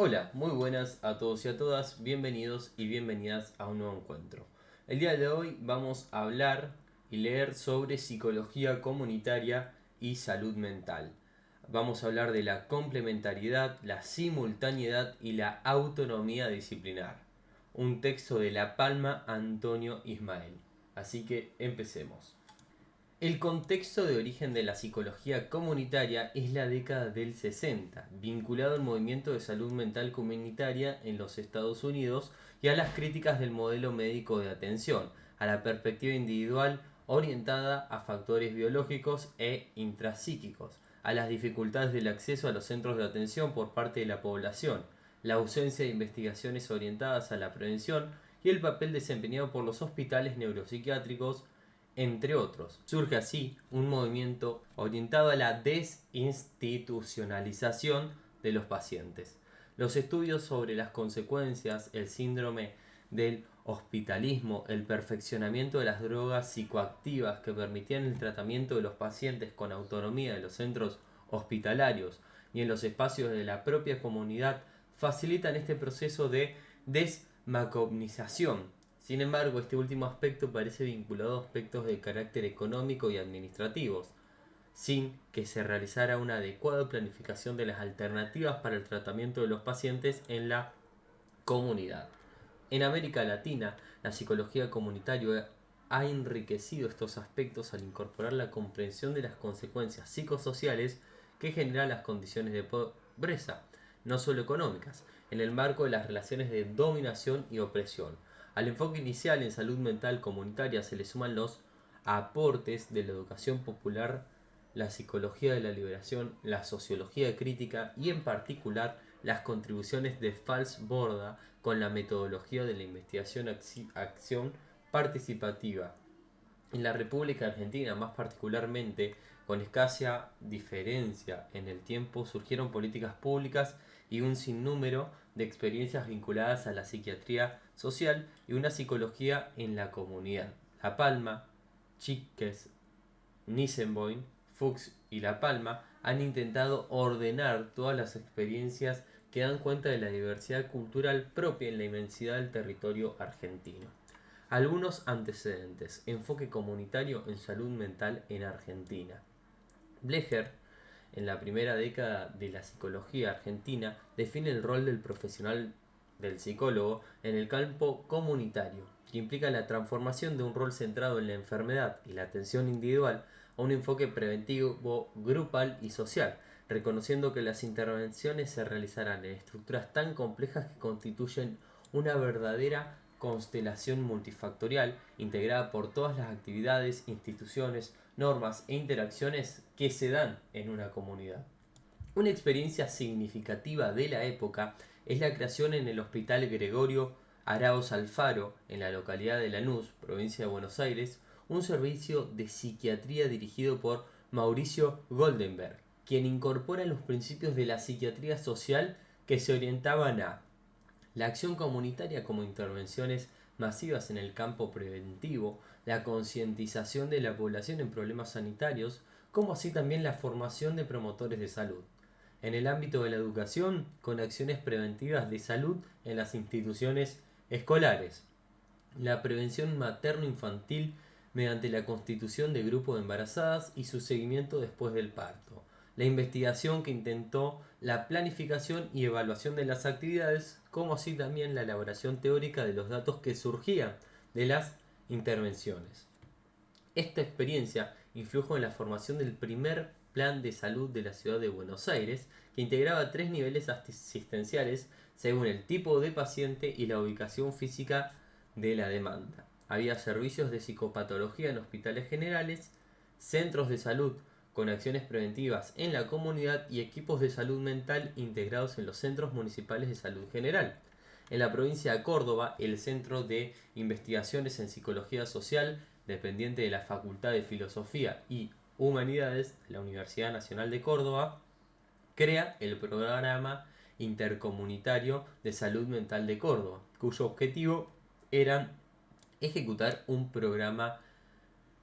Hola, muy buenas a todos y a todas, bienvenidos y bienvenidas a un nuevo encuentro. El día de hoy vamos a hablar y leer sobre psicología comunitaria y salud mental. Vamos a hablar de la complementariedad, la simultaneidad y la autonomía disciplinar. Un texto de La Palma Antonio Ismael. Así que empecemos. El contexto de origen de la psicología comunitaria es la década del 60, vinculado al movimiento de salud mental comunitaria en los Estados Unidos y a las críticas del modelo médico de atención, a la perspectiva individual orientada a factores biológicos e intrapsíquicos, a las dificultades del acceso a los centros de atención por parte de la población, la ausencia de investigaciones orientadas a la prevención y el papel desempeñado por los hospitales neuropsiquiátricos, entre otros. Surge así un movimiento orientado a la desinstitucionalización de los pacientes. Los estudios sobre las consecuencias, el síndrome del hospitalismo, el perfeccionamiento de las drogas psicoactivas que permitían el tratamiento de los pacientes con autonomía de los centros hospitalarios y en los espacios de la propia comunidad facilitan este proceso de desmaconización. Sin embargo, este último aspecto parece vinculado a aspectos de carácter económico y administrativos, sin que se realizara una adecuada planificación de las alternativas para el tratamiento de los pacientes en la comunidad. En América Latina, la psicología comunitaria ha enriquecido estos aspectos al incorporar la comprensión de las consecuencias psicosociales que generan las condiciones de pobreza, no solo económicas, en el marco de las relaciones de dominación y opresión. Al enfoque inicial en salud mental comunitaria se le suman los aportes de la educación popular, la psicología de la liberación, la sociología crítica y en particular las contribuciones de Fals-Borda con la metodología de la investigación-acción participativa. En la República Argentina, más particularmente, con escasa diferencia en el tiempo, surgieron políticas públicas y un sinnúmero de experiencias vinculadas a la psiquiatría social y una psicología en la comunidad. La Palma, Chiques, Nissenboim, Fuchs y La Palma han intentado ordenar todas las experiencias que dan cuenta de la diversidad cultural propia en la inmensidad del territorio argentino. Algunos antecedentes. Enfoque comunitario en salud mental en Argentina. Blecher, en la primera década de la psicología argentina, define el rol del profesional del psicólogo en el campo comunitario, que implica la transformación de un rol centrado en la enfermedad y la atención individual a un enfoque preventivo, grupal y social, reconociendo que las intervenciones se realizarán en estructuras tan complejas que constituyen una verdadera constelación multifactorial integrada por todas las actividades, instituciones, normas e interacciones que se dan en una comunidad. Una experiencia significativa de la época es la creación en el Hospital Gregorio Araoz Alfaro, en la localidad de Lanús, provincia de Buenos Aires, un servicio de psiquiatría dirigido por Mauricio Goldenberg, quien incorpora los principios de la psiquiatría social que se orientaban a la acción comunitaria como intervenciones masivas en el campo preventivo, la concientización de la población en problemas sanitarios, como así también la formación de promotores de salud. En el ámbito de la educación, con acciones preventivas de salud en las instituciones escolares. La prevención materno-infantil mediante la constitución de grupos de embarazadas y su seguimiento después del parto. La investigación que intentó la planificación y evaluación de las actividades, como así también la elaboración teórica de los datos que surgían de las intervenciones. Esta experiencia influyó en la formación del primer plan de salud de la ciudad de Buenos Aires, que integraba 3 niveles asistenciales según el tipo de paciente y la ubicación física de la demanda. Había servicios de psicopatología en hospitales generales, centros de salud con acciones preventivas en la comunidad y equipos de salud mental integrados en los centros municipales de salud general. En la provincia de Córdoba, el Centro de Investigaciones en Psicología Social, dependiente de la Facultad de Filosofía y Humanidades de la Universidad Nacional de Córdoba, crea el Programa Intercomunitario de Salud Mental de Córdoba, cuyo objetivo era ejecutar un programa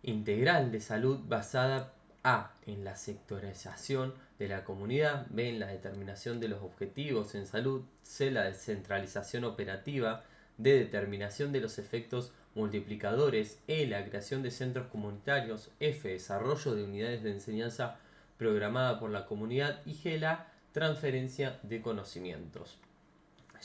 integral de salud basada A. En la sectorización de la comunidad. B. En la determinación de los objetivos en salud. C. La descentralización operativa. D. Determinación de los efectos multiplicadores. E. La creación de centros comunitarios. F. Desarrollo de unidades de enseñanza programada por la comunidad. Y G. La transferencia de conocimientos.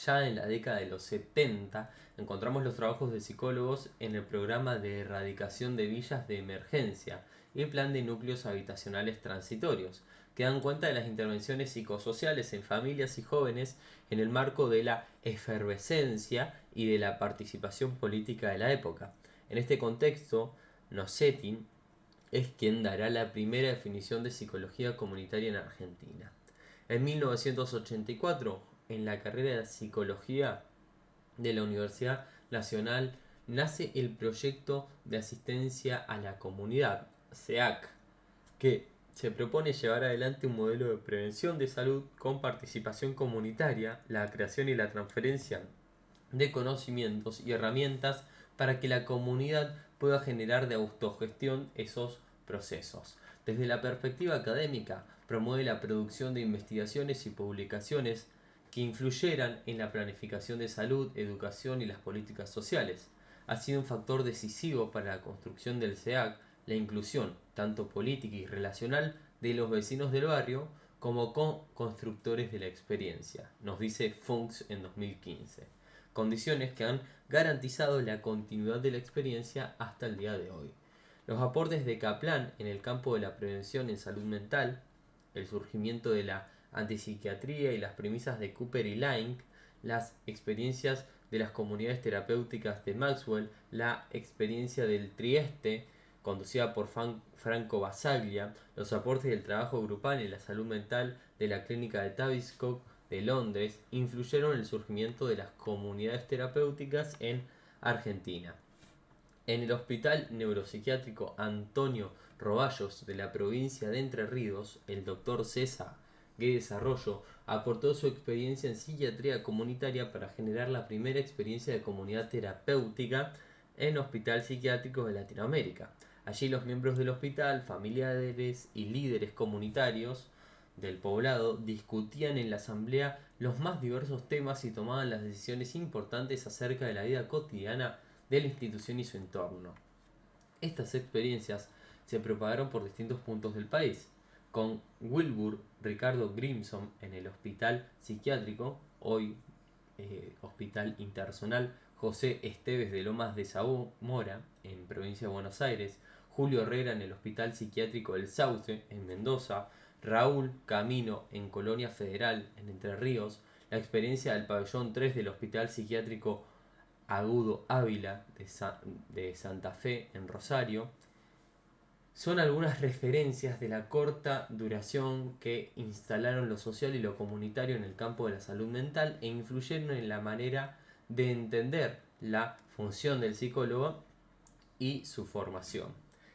Ya en la década de los 70 encontramos los trabajos de psicólogos en el programa de erradicación de villas de emergencia y el plan de núcleos habitacionales transitorios, que dan cuenta de las intervenciones psicosociales en familias y jóvenes en el marco de la efervescencia y de la participación política de la época. En este contexto, Nosettin es quien dará la primera definición de psicología comunitaria en Argentina. En 1984, en la carrera de psicología de la Universidad Nacional, nace el proyecto de asistencia a la comunidad, SEAC, que se propone llevar adelante un modelo de prevención de salud con participación comunitaria, la creación y la transferencia de conocimientos y herramientas para que la comunidad pueda generar de autogestión esos procesos. Desde la perspectiva académica, promueve la producción de investigaciones y publicaciones que influyeran en la planificación de salud, educación y las políticas sociales. Ha sido un factor decisivo para la construcción del SEAC la inclusión, tanto política y relacional, de los vecinos del barrio como constructores de la experiencia, nos dice Funks en 2015. Condiciones que han garantizado la continuidad de la experiencia hasta el día de hoy. Los aportes de Kaplan en el campo de la prevención en salud mental, el surgimiento de la antipsiquiatría y las premisas de Cooper y Lange, las experiencias de las comunidades terapéuticas de Maxwell, la experiencia del Trieste, conducida por Franco Basaglia, los aportes del trabajo grupal en la salud mental de la clínica de Tavistock de Londres, influyeron en el surgimiento de las comunidades terapéuticas en Argentina. En el Hospital Neuropsiquiátrico Antonio Roballos de la provincia de Entre Ríos, el doctor César Guedes Arroyo aportó su experiencia en psiquiatría comunitaria para generar la primera experiencia de comunidad terapéutica en hospital psiquiátricos de Latinoamérica. Allí los miembros del hospital, familiares y líderes comunitarios del poblado discutían en la asamblea los más diversos temas y tomaban las decisiones importantes acerca de la vida cotidiana de la institución y su entorno. Estas experiencias se propagaron por distintos puntos del país, con Wilbur Ricardo Grimson en el Hospital Psiquiátrico, hoy Hospital Interzonal José Esteves de Lomas de Zamora, en provincia de Buenos Aires, Julio Herrera en el Hospital Psiquiátrico del Sauce, en Mendoza, Raúl Camino en Colonia Federal, en Entre Ríos, la experiencia del Pabellón 3 del Hospital Psiquiátrico Agudo Ávila de Santa Fe, en Rosario, son algunas referencias de la corta duración que instalaron lo social y lo comunitario en el campo de la salud mental e influyeron en la manera de entender la función del psicólogo y su formación.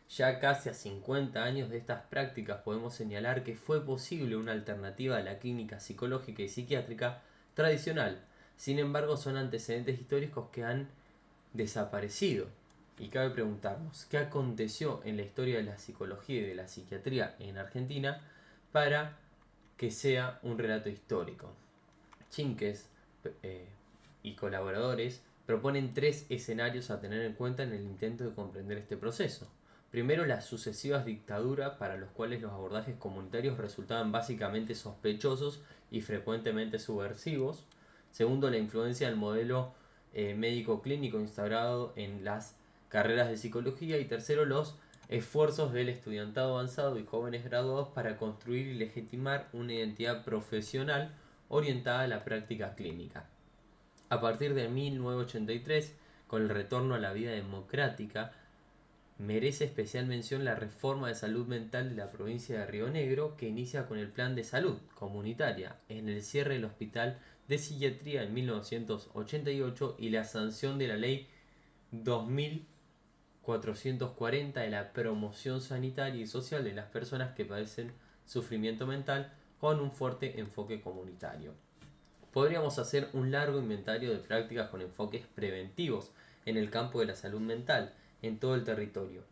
Ya casi a 50 años de estas prácticas podemos señalar que fue posible una alternativa a la clínica psicológica y psiquiátrica tradicional. Sin embargo, son antecedentes históricos que han desaparecido. Y cabe preguntarnos, ¿qué aconteció en la historia de la psicología y de la psiquiatría en Argentina para que sea un relato histórico? Chinques y colaboradores proponen 3 escenarios a tener en cuenta en el intento de comprender este proceso. Primero, las sucesivas dictaduras para los cuales los abordajes comunitarios resultaban básicamente sospechosos y frecuentemente subversivos. Segundo, la influencia del modelo médico clínico instaurado en las carreras de psicología. Y tercero, los esfuerzos del estudiantado avanzado y jóvenes graduados para construir y legitimar una identidad profesional orientada a la práctica clínica. A partir de 1983, con el retorno a la vida democrática, merece especial mención la reforma de salud mental de la provincia de Río Negro, que inicia con el plan de salud comunitaria en el cierre del hospital de psiquiatría en 1988 y la sanción de la ley 2440 de la promoción sanitaria y social de las personas que padecen sufrimiento mental, con un fuerte enfoque comunitario. Podríamos hacer un largo inventario de prácticas con enfoques preventivos en el campo de la salud mental en todo el territorio.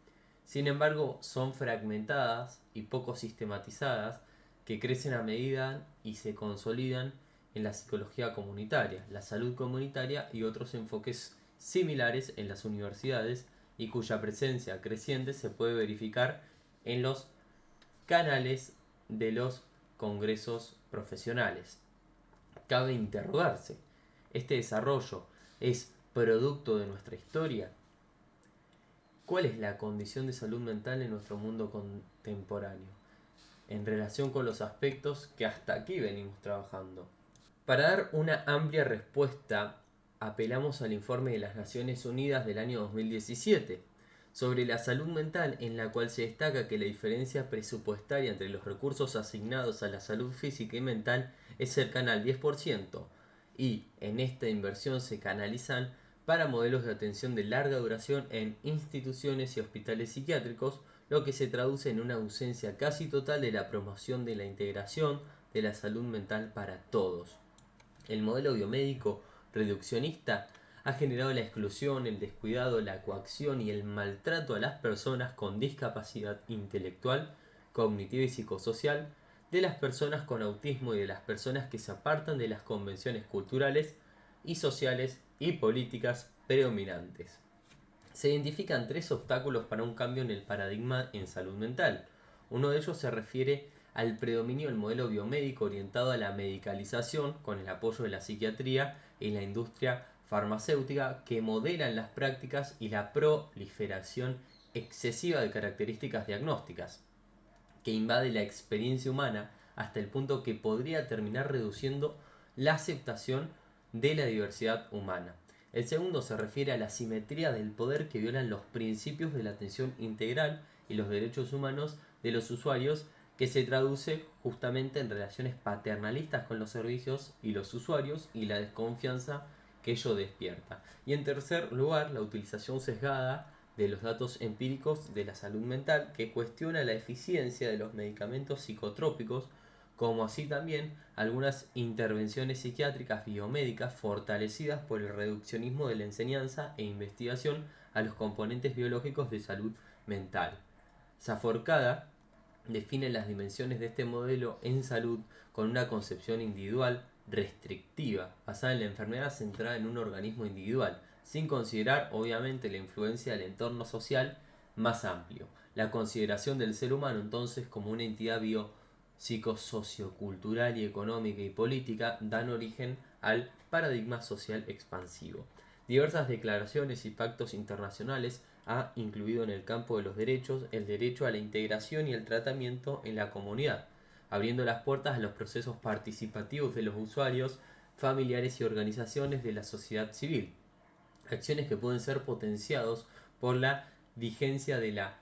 Sin embargo, son fragmentadas y poco sistematizadas, que crecen a medida y se consolidan en la psicología comunitaria, la salud comunitaria y otros enfoques similares en las universidades, y cuya presencia creciente se puede verificar en los canales de los congresos profesionales. Cabe interrogarse, ¿este desarrollo es producto de nuestra historia? ¿Cuál es la condición de salud mental en nuestro mundo contemporáneo en relación con los aspectos que hasta aquí venimos trabajando? Para dar una amplia respuesta, apelamos al informe de las Naciones Unidas del año 2017 sobre la salud mental, en la cual se destaca que la diferencia presupuestaria entre los recursos asignados a la salud física y mental es cercana al 10%, y en esta inversión se canalizan para modelos de atención de larga duración en instituciones y hospitales psiquiátricos, lo que se traduce en una ausencia casi total de la promoción de la integración de la salud mental para todos. El modelo biomédico reduccionista ha generado la exclusión, el descuidado, la coacción y el maltrato a las personas con discapacidad intelectual, cognitiva y psicosocial, de las personas con autismo y de las personas que se apartan de las convenciones culturales y sociales y políticas predominantes. Se identifican 3 obstáculos para un cambio en el paradigma en salud mental. Uno de ellos se refiere al predominio del modelo biomédico orientado a la medicalización, con el apoyo de la psiquiatría y la industria farmacéutica, que modelan las prácticas y la proliferación excesiva de características diagnósticas, que invade la experiencia humana hasta el punto que podría terminar reduciendo la aceptación de la diversidad humana. El segundo se refiere a la simetría del poder, que violan los principios de la atención integral y los derechos humanos de los usuarios, que se traduce justamente en relaciones paternalistas con los servicios y los usuarios y la desconfianza que ello despierta. Y en tercer lugar, la utilización sesgada de los datos empíricos de la salud mental, que cuestiona la eficiencia de los medicamentos psicotrópicos, como así también algunas intervenciones psiquiátricas biomédicas fortalecidas por el reduccionismo de la enseñanza e investigación a los componentes biológicos de salud mental. Saforcada define las dimensiones de este modelo en salud con una concepción individual restrictiva, basada en la enfermedad centrada en un organismo individual, sin considerar obviamente la influencia del entorno social más amplio. La consideración del ser humano entonces como una entidad biopsicosociocultural y económica y política dan origen al paradigma social expansivo. Diversas declaraciones y pactos internacionales ha incluido en el campo de los derechos el derecho a la integración y el tratamiento en la comunidad, abriendo las puertas a los procesos participativos de los usuarios, familiares y organizaciones de la sociedad civil, acciones que pueden ser potenciados por la vigencia de las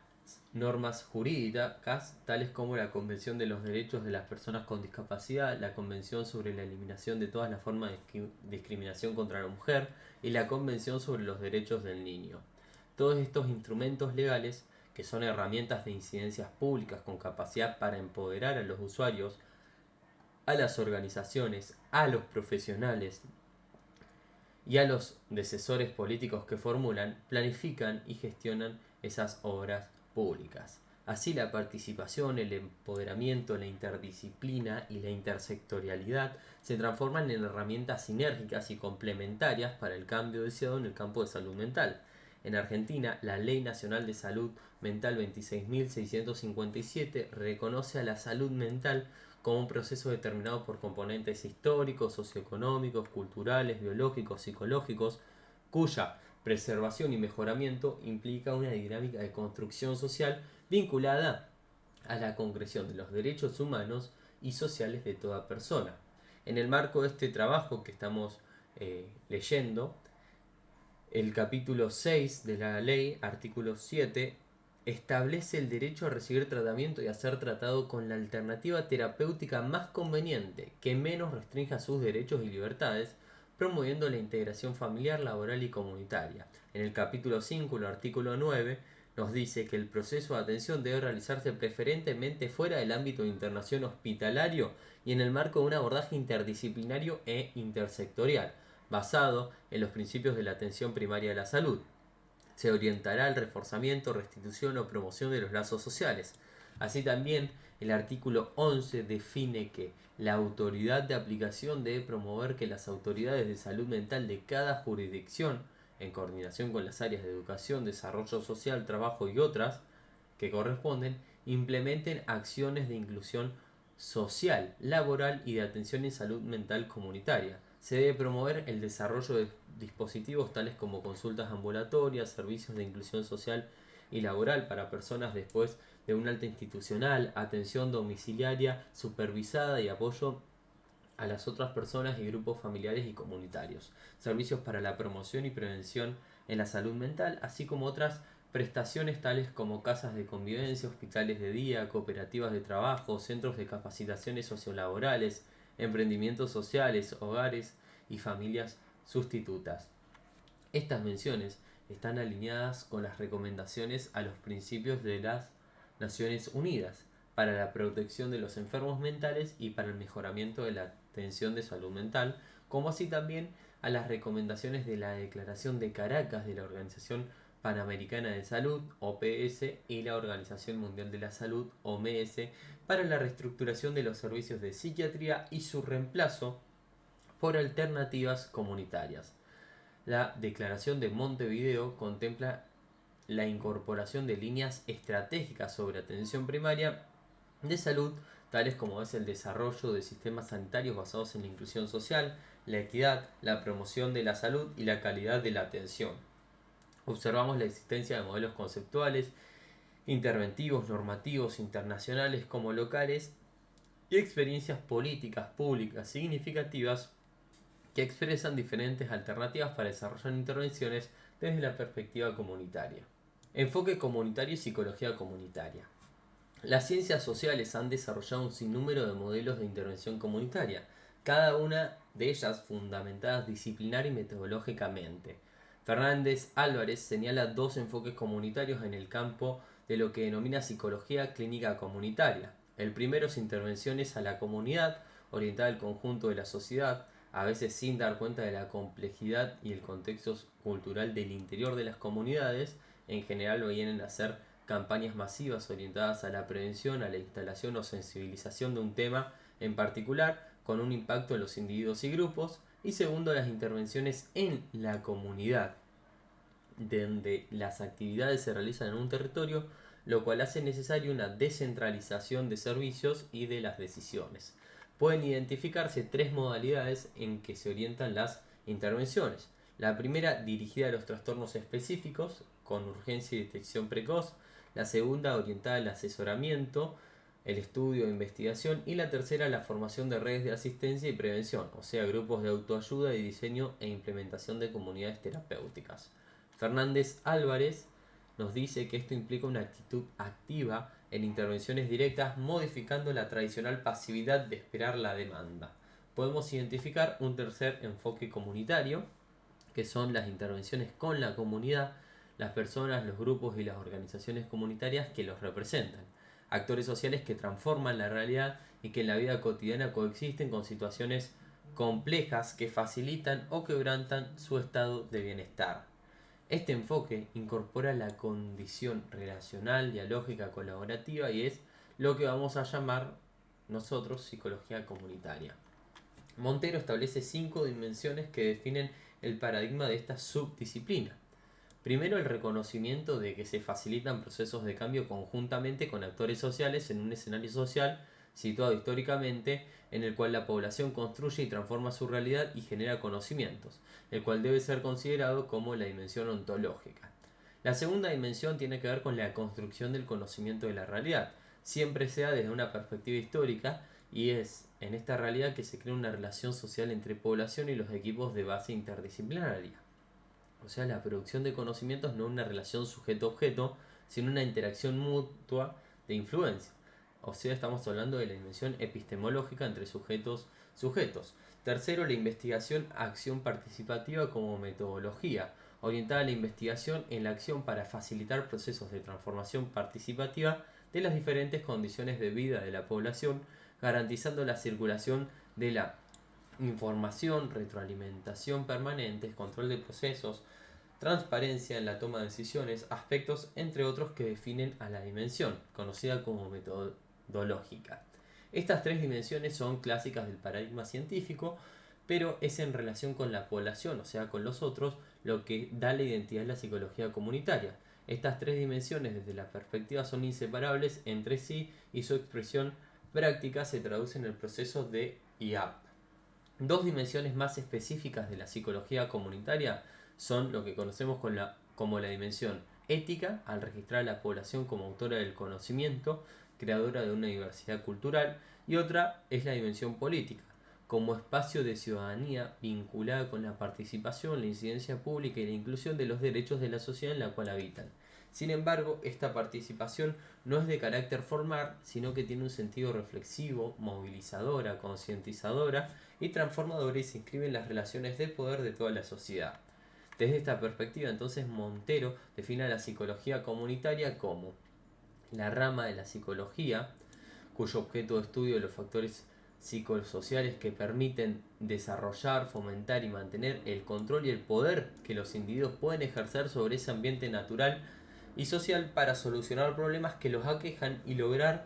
normas jurídicas, tales como la Convención de los Derechos de las Personas con Discapacidad, la Convención sobre la Eliminación de todas las formas de discriminación contra la mujer y la Convención sobre los Derechos del Niño. Todos estos instrumentos legales, que son herramientas de incidencias públicas con capacidad para empoderar a los usuarios, a las organizaciones, a los profesionales y a los decisores políticos que formulan, planifican y gestionan esas obras públicas. Así, la participación, el empoderamiento, la interdisciplina y la intersectorialidad se transforman en herramientas sinérgicas y complementarias para el cambio deseado en el campo de salud mental. En Argentina, la Ley Nacional de Salud Mental 26.657 reconoce a la salud mental como un proceso determinado por componentes históricos, socioeconómicos, culturales, biológicos, psicológicos, cuya preservación y mejoramiento implica una dinámica de construcción social vinculada a la concreción de los derechos humanos y sociales de toda persona. En el marco de este trabajo que estamos leyendo, el capítulo 6 de la ley, artículo 7, establece el derecho a recibir tratamiento y a ser tratado con la alternativa terapéutica más conveniente, que menos restrinja sus derechos y libertades, promoviendo la integración familiar, laboral y comunitaria. En el capítulo 5, el artículo 9, nos dice que el proceso de atención debe realizarse preferentemente fuera del ámbito de internación hospitalario y en el marco de un abordaje interdisciplinario e intersectorial, basado en los principios de la atención primaria de la salud. Se orientará al reforzamiento, restitución o promoción de los lazos sociales. Así también, el artículo 11 define que la autoridad de aplicación debe promover que las autoridades de salud mental de cada jurisdicción, en coordinación con las áreas de educación, desarrollo social, trabajo y otras que corresponden, implementen acciones de inclusión social, laboral y de atención en salud mental comunitaria. Se debe promover el desarrollo de dispositivos tales como consultas ambulatorias, servicios de inclusión social y laboral para personas después de un alta institucional, atención domiciliaria supervisada y apoyo a las otras personas y grupos familiares y comunitarios, servicios para la promoción y prevención en la salud mental, así como otras prestaciones tales como casas de convivencia, hospitales de día, cooperativas de trabajo, centros de capacitaciones sociolaborales, emprendimientos sociales, hogares y familias sustitutas. Estas menciones están alineadas con las recomendaciones a los principios de las Naciones Unidas para la protección de los enfermos mentales y para el mejoramiento de la atención de salud mental, como así también a las recomendaciones de la Declaración de Caracas de la Organización Panamericana de Salud, OPS, y la Organización Mundial de la Salud, OMS, para la reestructuración de los servicios de psiquiatría y su reemplazo por alternativas comunitarias. La Declaración de Montevideo contempla la incorporación de líneas estratégicas sobre atención primaria de salud, tales como es el desarrollo de sistemas sanitarios basados en la inclusión social, la equidad, la promoción de la salud y la calidad de la atención. Observamos la existencia de modelos conceptuales, interventivos, normativos, internacionales como locales, y experiencias políticas públicas significativas que expresan diferentes alternativas para desarrollar intervenciones desde la perspectiva comunitaria. Enfoque comunitario y psicología comunitaria. Las ciencias sociales han desarrollado un sinnúmero de modelos de intervención comunitaria, cada una de ellas fundamentadas disciplinar y metodológicamente. Fernández Álvarez señala dos enfoques comunitarios en el campo de lo que denomina psicología clínica comunitaria. El primero es intervenciones a la comunidad, orientada al conjunto de la sociedad, a veces sin dar cuenta de la complejidad y el contexto cultural del interior de las comunidades. En general vienen a ser campañas masivas orientadas a la prevención, a la instalación o sensibilización de un tema en particular, con un impacto en los individuos y grupos. Y segundo, las intervenciones en la comunidad, donde las actividades se realizan en un territorio, lo cual hace necesaria una descentralización de servicios y de las decisiones. Pueden identificarse tres modalidades en que se orientan las intervenciones. La primera, dirigida a los trastornos específicos, con urgencia y detección precoz. La segunda, orientada al asesoramiento, el estudio e investigación. Y la tercera, la formación de redes de asistencia y prevención, o sea, grupos de autoayuda y diseño e implementación de comunidades terapéuticas. Fernández Álvarez nos dice que esto implica una actitud activa en intervenciones directas, modificando la tradicional pasividad de esperar la demanda. Podemos identificar un tercer enfoque comunitario, que son las intervenciones con la comunidad, las personas, los grupos y las organizaciones comunitarias que los representan. Actores sociales que transforman la realidad y que en la vida cotidiana coexisten con situaciones complejas que facilitan o quebrantan su estado de bienestar. Este enfoque incorpora la condición relacional, dialógica, colaborativa y es lo que vamos a llamar nosotros psicología comunitaria. Montero establece 5 dimensiones que definen el paradigma de esta subdisciplina. Primero, el reconocimiento de que se facilitan procesos de cambio conjuntamente con actores sociales en un escenario social situado históricamente en el cual la población construye y transforma su realidad y genera conocimientos, el cual debe ser considerado como la dimensión ontológica. La segunda dimensión tiene que ver con la construcción del conocimiento de la realidad, siempre sea desde una perspectiva histórica, y es en esta realidad que se crea una relación social entre población y los equipos de base interdisciplinaria. O sea, la producción de conocimientos no es una relación sujeto-objeto, sino una interacción mutua de influencia. O sea, estamos hablando de la dimensión epistemológica entre sujetos. Tercero, la investigación acción participativa como metodología, orientada a la investigación en la acción para facilitar procesos de transformación participativa de las diferentes condiciones de vida de la población, garantizando la circulación de la información, retroalimentación permanente, control de procesos, transparencia en la toma de decisiones, aspectos entre otros que definen a la dimensión, conocida como metodológica. Estas tres dimensiones son clásicas del paradigma científico, pero es en relación con la población, o sea, con los otros, lo que da la identidad a la psicología comunitaria. Estas tres dimensiones desde la perspectiva son inseparables entre sí y su expresión práctica se traduce en el proceso de IAP. Dos dimensiones más específicas de la psicología comunitaria son lo que conocemos como la dimensión ética, al registrar a la población como autora del conocimiento, creadora de una diversidad cultural, y otra es la dimensión política, como espacio de ciudadanía vinculada con la participación, la incidencia pública y la inclusión de los derechos de la sociedad en la cual habitan. Sin embargo, esta participación no es de carácter formal, sino que tiene un sentido reflexivo, movilizadora, concientizadora y transformadora y se inscribe en las relaciones de poder de toda la sociedad. Desde esta perspectiva, entonces, Montero define a la psicología comunitaria como la rama de la psicología cuyo objeto de estudio de los factores psicosociales que permiten desarrollar, fomentar y mantener el control y el poder que los individuos pueden ejercer sobre ese ambiente natural y social para solucionar problemas que los aquejan y lograr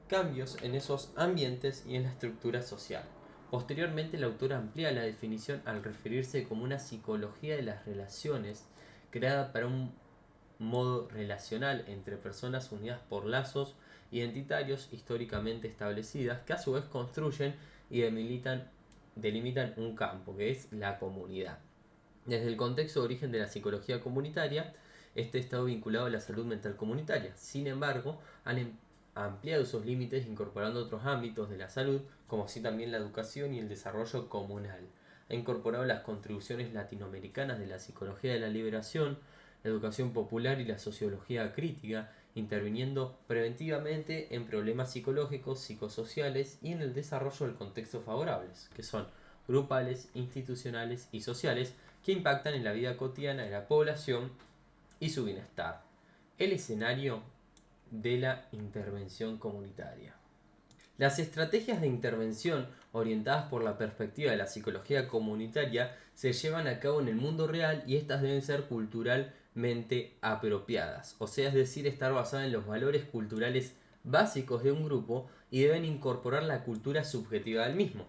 cambios en esos ambientes y en la estructura social. Posteriormente, el autor amplía la definición al referirse como una psicología de las relaciones creada para un modo relacional entre personas unidas por lazos identitarios históricamente establecidas que a su vez construyen y delimitan un campo, que es la comunidad. Desde el contexto de origen de la psicología comunitaria, este está vinculado a la salud mental comunitaria. Sin embargo, han ampliado esos límites incorporando otros ámbitos de la salud, como así también la educación y el desarrollo comunal. Ha incorporado las contribuciones latinoamericanas de la psicología de la liberación, la educación popular y la sociología crítica, interviniendo preventivamente en problemas psicológicos, psicosociales y en el desarrollo del contexto favorables, que son grupales, institucionales y sociales, que impactan en la vida cotidiana de la población y su bienestar. El escenario de la intervención comunitaria. Las estrategias de intervención orientadas por la perspectiva de la psicología comunitaria se llevan a cabo en el mundo real y estas deben ser culturalmente apropiadas, o sea, es decir, estar basadas en los valores culturales básicos de un grupo y deben incorporar la cultura subjetiva del mismo.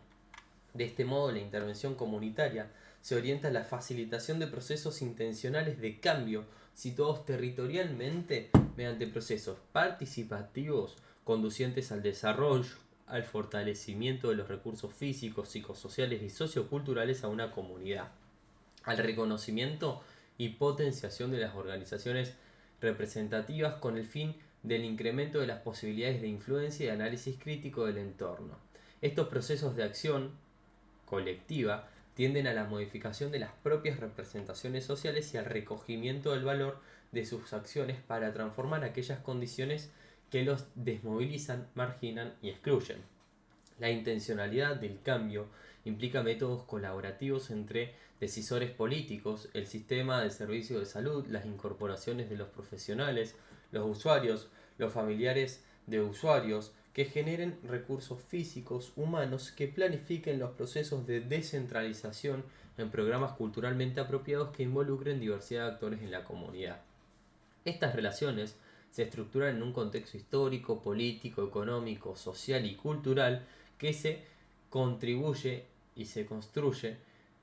De este modo, la intervención comunitaria se orienta a la facilitación de procesos intencionales de cambio situados territorialmente mediante procesos participativos conducientes al desarrollo, al fortalecimiento de los recursos físicos, psicosociales y socioculturales a una comunidad, al reconocimiento y potenciación de las organizaciones representativas con el fin del incremento de las posibilidades de influencia y análisis crítico del entorno. Estos procesos de acción colectiva tienden a la modificación de las propias representaciones sociales y al recogimiento del valor de sus acciones para transformar aquellas condiciones que los desmovilizan, marginan y excluyen. La intencionalidad del cambio implica métodos colaborativos entre decisores políticos, el sistema de servicio de salud, las incorporaciones de los profesionales, los usuarios, los familiares de usuarios, que generen recursos físicos, humanos, que planifiquen los procesos de descentralización en programas culturalmente apropiados que involucren diversidad de actores en la comunidad. Estas relaciones se estructuran en un contexto histórico, político, económico, social y cultural que se contribuye y se construye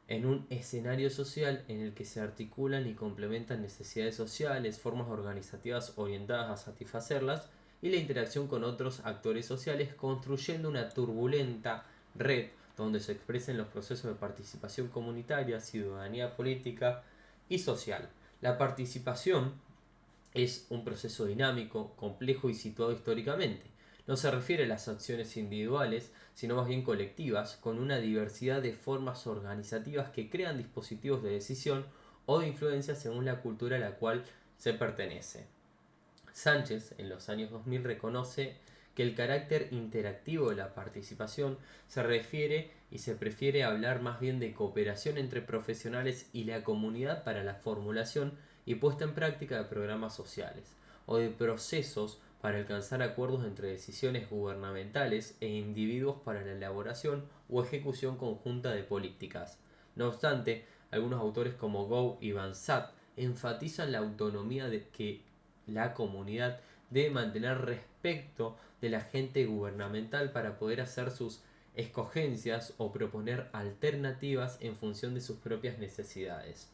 en un escenario social en el que se articulan y complementan necesidades sociales, formas organizativas orientadas a satisfacerlas y la interacción con otros actores sociales, construyendo una turbulenta red donde se expresen los procesos de participación comunitaria, ciudadanía política y social. La participación es un proceso dinámico, complejo y situado históricamente. No se refiere a las acciones individuales, sino más bien colectivas, con una diversidad de formas organizativas que crean dispositivos de decisión o de influencia según la cultura a la cual se pertenece. Sánchez, en los años 2000, reconoce que el carácter interactivo de la participación se refiere y se prefiere hablar más bien de cooperación entre profesionales y la comunidad para la formulación y puesta en práctica de programas sociales, o de procesos para alcanzar acuerdos entre decisiones gubernamentales e individuos para la elaboración o ejecución conjunta de políticas. No obstante, algunos autores como Gou y Van Satt enfatizan la autonomía que la comunidad debe mantener respecto de la agente gubernamental para poder hacer sus escogencias o proponer alternativas en función de sus propias necesidades.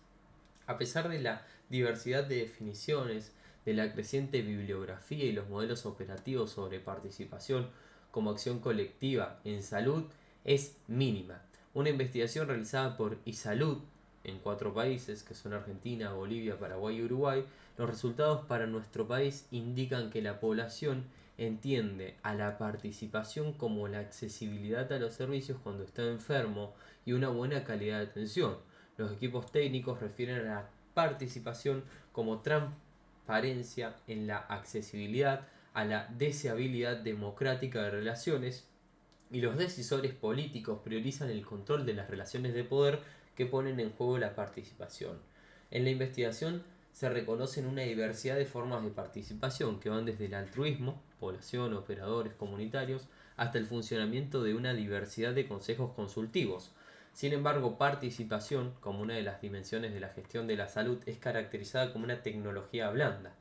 A pesar de la diversidad de definiciones, de la creciente bibliografía y los modelos operativos sobre participación como acción colectiva en salud es mínima. Una investigación realizada por iSalud en 4 países, que son Argentina, Bolivia, Paraguay y Uruguay, los resultados para nuestro país indican que la población entiende a la participación como la accesibilidad a los servicios cuando está enfermo y una buena calidad de atención. Los equipos técnicos refieren a la participación como transparencia en la accesibilidad, a la deseabilidad democrática de relaciones, y los decisores políticos priorizan el control de las relaciones de poder que ponen en juego la participación. En la investigación se reconocen una diversidad de formas de participación que van desde el altruismo, población, operadores comunitarios, hasta el funcionamiento de una diversidad de consejos consultivos. Sin embargo, participación, como una de las dimensiones de la gestión de la salud, es caracterizada como una tecnología blanda.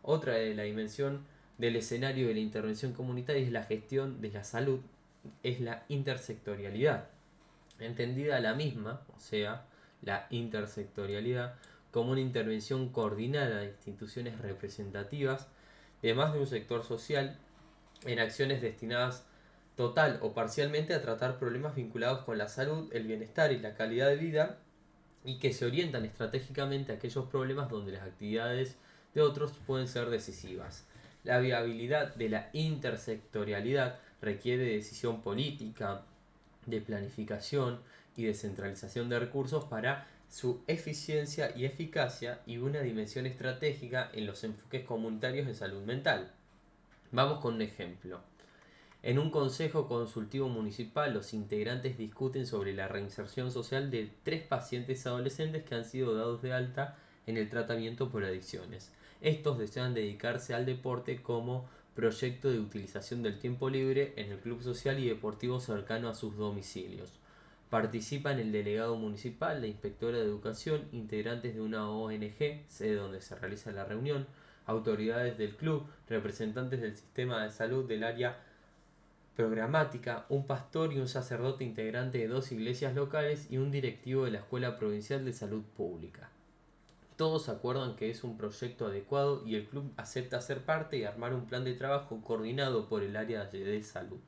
Otra de la dimensión del escenario de la intervención comunitaria es la gestión de la salud, es la intersectorialidad. Entendida la misma, o sea, la intersectorialidad, como una intervención coordinada de instituciones representativas de más de un sector social en acciones destinadas total o parcialmente a tratar problemas vinculados con la salud, el bienestar y la calidad de vida, y que se orientan estratégicamente a aquellos problemas donde las actividades de otros pueden ser decisivas. La viabilidad de la intersectorialidad requiere de decisión política, de planificación y descentralización de recursos para su eficiencia y eficacia, y una dimensión estratégica en los enfoques comunitarios en salud mental. Vamos con un ejemplo. En un consejo consultivo municipal, los integrantes discuten sobre la reinserción social de 3 pacientes adolescentes que han sido dados de alta en el tratamiento por adicciones. Estos desean dedicarse al deporte como proyecto de utilización del tiempo libre en el club social y deportivo cercano a sus domicilios. Participan el delegado municipal, la inspectora de educación, integrantes de una ONG, sede donde se realiza la reunión, autoridades del club, representantes del sistema de salud del área programática, un pastor y un sacerdote integrante de 2 iglesias locales y un directivo de la Escuela Provincial de Salud Pública. Todos acuerdan que es un proyecto adecuado y el club acepta ser parte y armar un plan de trabajo coordinado por el área de salud.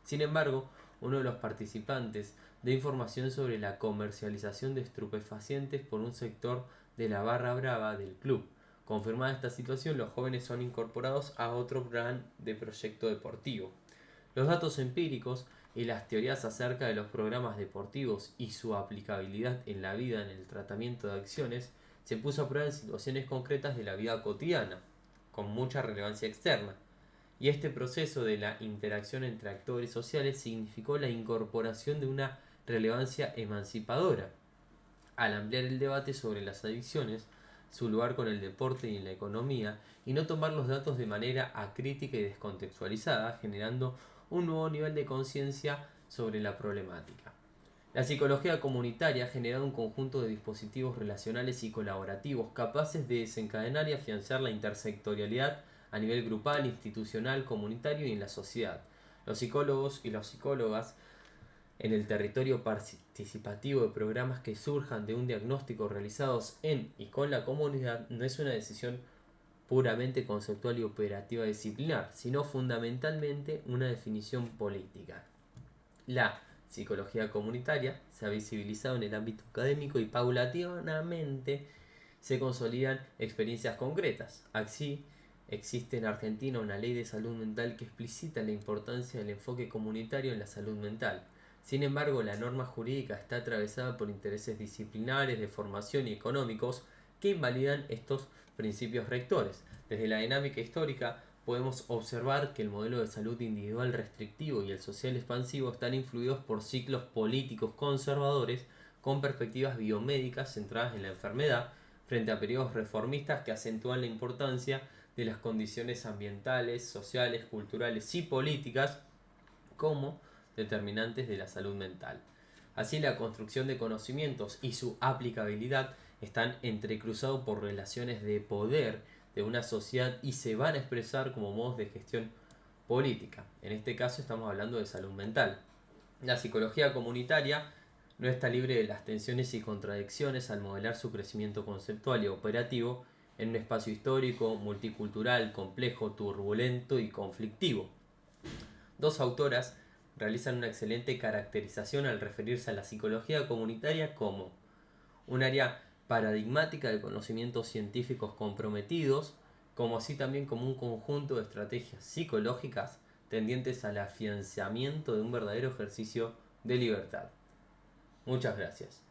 Sin embargo, uno de los participantes da información sobre la comercialización de estupefacientes por un sector de la barra brava del club. Confirmada esta situación, los jóvenes son incorporados a otro plan de proyecto deportivo. Los datos empíricos y las teorías acerca de los programas deportivos y su aplicabilidad en la vida en el tratamiento de adicciones se puso a prueba en situaciones concretas de la vida cotidiana, con mucha relevancia externa. Y este proceso de la interacción entre actores sociales significó la incorporación de una relevancia emancipadora. Al ampliar el debate sobre las adicciones, su lugar con el deporte y en la economía, y no tomar los datos de manera acrítica y descontextualizada, generando un nuevo nivel de conciencia sobre la problemática. La psicología comunitaria ha generado un conjunto de dispositivos relacionales y colaborativos capaces de desencadenar y afianzar la intersectorialidad a nivel grupal, institucional, comunitario y en la sociedad. Los psicólogos y las psicólogas en el territorio participativo de programas que surjan de un diagnóstico realizados en y con la comunidad no es una decisión puramente conceptual y operativa disciplinar, sino fundamentalmente una definición política. La psicología comunitaria se ha visibilizado en el ámbito académico y paulatinamente se consolidan experiencias concretas. Así, existe en Argentina una ley de salud mental que explicita la importancia del enfoque comunitario en la salud mental. Sin embargo, la norma jurídica está atravesada por intereses disciplinares, de formación y económicos que invalidan estos principios rectores. Desde la dinámica histórica podemos observar que el modelo de salud individual restrictivo y el social expansivo están influidos por ciclos políticos conservadores con perspectivas biomédicas centradas en la enfermedad, frente a periodos reformistas que acentúan la importancia de las condiciones ambientales, sociales, culturales y políticas como determinantes de la salud mental. Así, la construcción de conocimientos y su aplicabilidad están entrecruzados por relaciones de poder de una sociedad y se van a expresar como modos de gestión política. En este caso estamos hablando de salud mental. La psicología comunitaria no está libre de las tensiones y contradicciones al modelar su crecimiento conceptual y operativo en un espacio histórico, multicultural, complejo, turbulento y conflictivo. Dos autoras realizan una excelente caracterización al referirse a la psicología comunitaria como un área paradigmática de conocimientos científicos comprometidos, como así también como un conjunto de estrategias psicológicas tendientes al afianzamiento de un verdadero ejercicio de libertad. Muchas gracias.